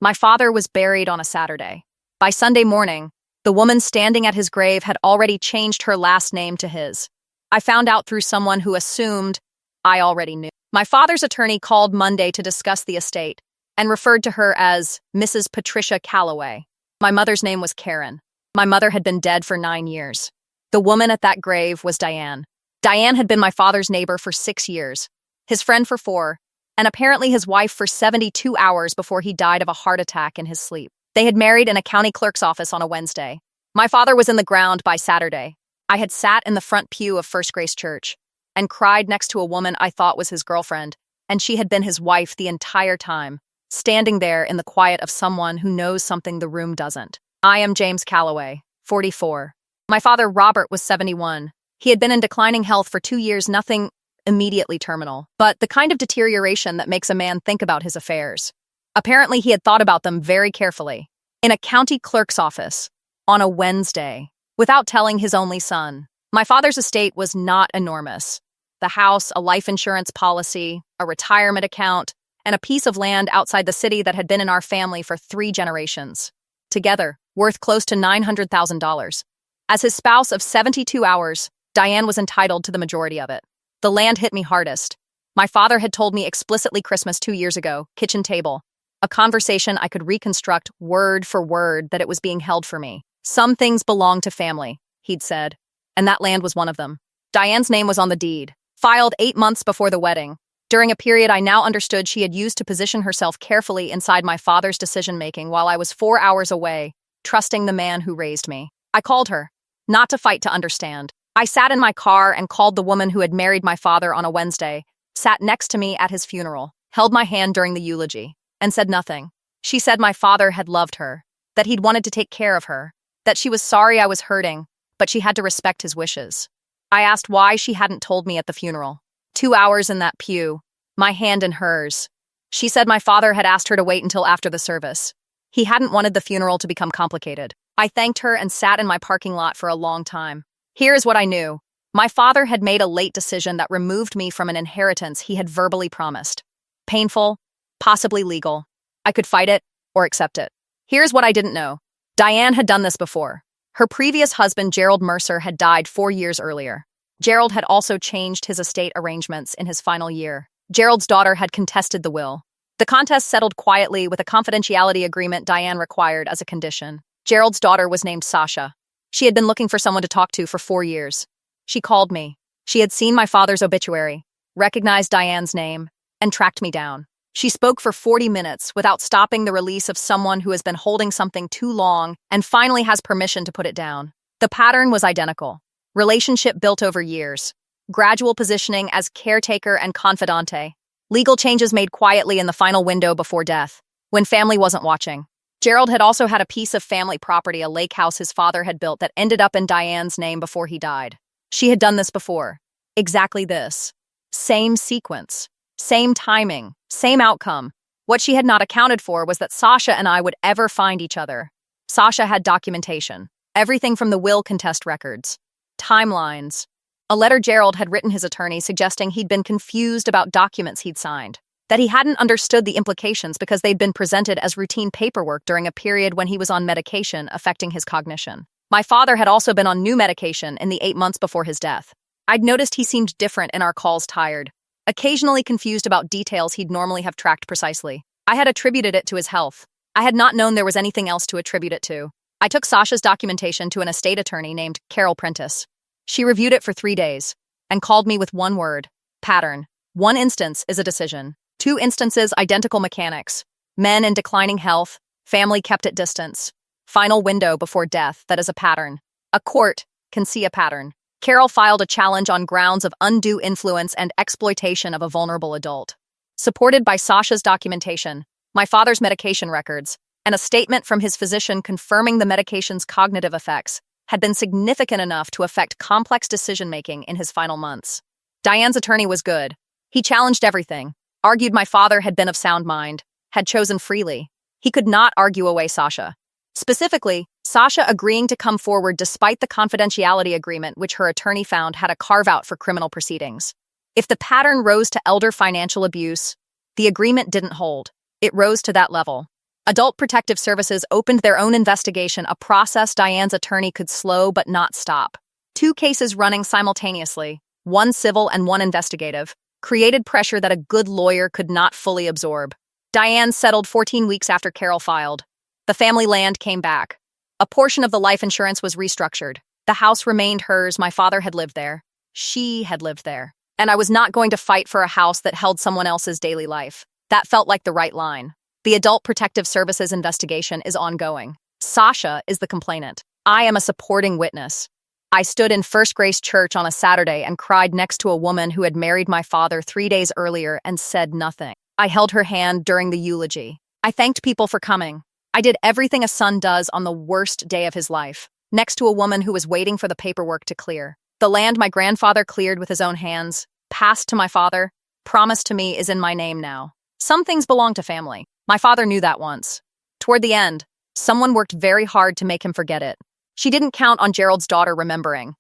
My father was buried on a Saturday. By Sunday morning, the woman standing at his grave had already changed her last name to his. I found out through someone who assumed I already knew. My father's attorney called Monday to discuss the estate and referred to her as Mrs. Patricia Calloway. My mother's name was Karen. My mother had been dead for 9 years. The woman at that grave was Diane. Diane had been my father's neighbor for 6 years, his friend for 4, and apparently his wife for 72 hours before he died of a heart attack in his sleep. They had married in a county clerk's office on a Wednesday. My father was in the ground by Saturday. I had sat in the front pew of First Grace Church and cried next to a woman I thought was his girlfriend, and she had been his wife the entire time, standing there in the quiet of someone who knows something the room doesn't. I am James Calloway, 44. My father, Robert, was 71. He had been in declining health for 2 years, nothing immediately terminal, but the kind of deterioration that makes a man think about his affairs. Apparently, he had thought about them very carefully, in a county clerk's office, on a Wednesday, without telling his only son. My father's estate was not enormous. The house, a life insurance policy, a retirement account, and a piece of land outside the city that had been in our family for 3 generations. Together, worth close to $900,000. As his spouse of 72 hours, Diane was entitled to the majority of it. The land hit me hardest. My father had told me explicitly Christmas 2 years ago, kitchen table, a conversation I could reconstruct word for word that it was being held for me. Some things belong to family, he'd said, and that land was one of them. Diane's name was on the deed, filed 8 months before the wedding, during a period I now understood she had used to position herself carefully inside my father's decision-making while I was 4 hours away, trusting the man who raised me. I called her, not to fight to understand. I sat in my car and called the woman who had married my father on a Wednesday, sat next to me at his funeral, held my hand during the eulogy, and said nothing. She said my father had loved her, that he'd wanted to take care of her, that she was sorry I was hurting, but she had to respect his wishes. I asked why she hadn't told me at the funeral. 2 hours in that pew, my hand in hers. She said my father had asked her to wait until after the service. He hadn't wanted the funeral to become complicated. I thanked her and sat in my parking lot for a long time. Here's what I knew. My father had made a late decision that removed me from an inheritance he had verbally promised. Painful, possibly legal. I could fight it or accept it. Here's what I didn't know. Diane had done this before. Her previous husband, Gerald Mercer, had died 4 years earlier. Gerald had also changed his estate arrangements in his final year. Gerald's daughter had contested the will. The contest settled quietly with a confidentiality agreement Diane required as a condition. Gerald's daughter was named Sasha. She had been looking for someone to talk to for 4 years. She called me. She had seen my father's obituary, recognized Diane's name, and tracked me down. She spoke for 40 minutes without stopping the release of someone who has been holding something too long and finally has permission to put it down. The pattern was identical. Relationship built over years. Gradual positioning as caretaker and confidante. Legal changes made quietly in the final window before death, when family wasn't watching. Gerald had also had a piece of family property, a lake house his father had built that ended up in Diane's name before he died. She had done this before. Exactly this. Same sequence. Same timing. Same outcome. What she had not accounted for was that Sasha and I would ever find each other. Sasha had documentation. Everything from the will contest records. Timelines. A letter Gerald had written his attorney suggesting he'd been confused about documents he'd signed. That he hadn't understood the implications because they'd been presented as routine paperwork during a period when he was on medication affecting his cognition. My father had also been on new medication in the 8 months before his death. I'd noticed he seemed different in our calls, tired, occasionally confused about details he'd normally have tracked precisely. I had attributed it to his health. I had not known there was anything else to attribute it to. I took Sasha's documentation to an estate attorney named Carol Prentice. She reviewed it for 3 days and called me with one word: pattern. 1 instance is a decision. 2 instances, identical mechanics. Men in declining health, family kept at distance. Final window before death, that is a pattern. A court can see a pattern. Carol filed a challenge on grounds of undue influence and exploitation of a vulnerable adult. Supported by Sasha's documentation, my father's medication records, and a statement from his physician confirming the medication's cognitive effects, had been significant enough to affect complex decision-making in his final months. Diane's attorney was good. He challenged everything. Argued my father had been of sound mind, had chosen freely. He could not argue away Sasha. Specifically, Sasha agreeing to come forward despite the confidentiality agreement which her attorney found had a carve-out for criminal proceedings. If the pattern rose to elder financial abuse, the agreement didn't hold. It rose to that level. Adult Protective Services opened their own investigation, a process Diane's attorney could slow but not stop. 2 cases running simultaneously, one civil and one investigative, created pressure that a good lawyer could not fully absorb. Diane settled 14 weeks after Carol filed. The family land came back. A portion of the life insurance was restructured. The house remained hers. My father had lived there. She had lived there. And I was not going to fight for a house that held someone else's daily life. That felt like the right line. The Adult Protective Services investigation is ongoing. Sasha is the complainant. I am a supporting witness. I stood in First Grace Church on a Saturday and cried next to a woman who had married my father 3 days earlier and said nothing. I held her hand during the eulogy. I thanked people for coming. I did everything a son does on the worst day of his life, next to a woman who was waiting for the paperwork to clear. The land my grandfather cleared with his own hands, passed to my father, promised to me, is in my name now. Some things belong to family. My father knew that once. Toward the end, someone worked very hard to make him forget it. She didn't count on Gerald's daughter remembering.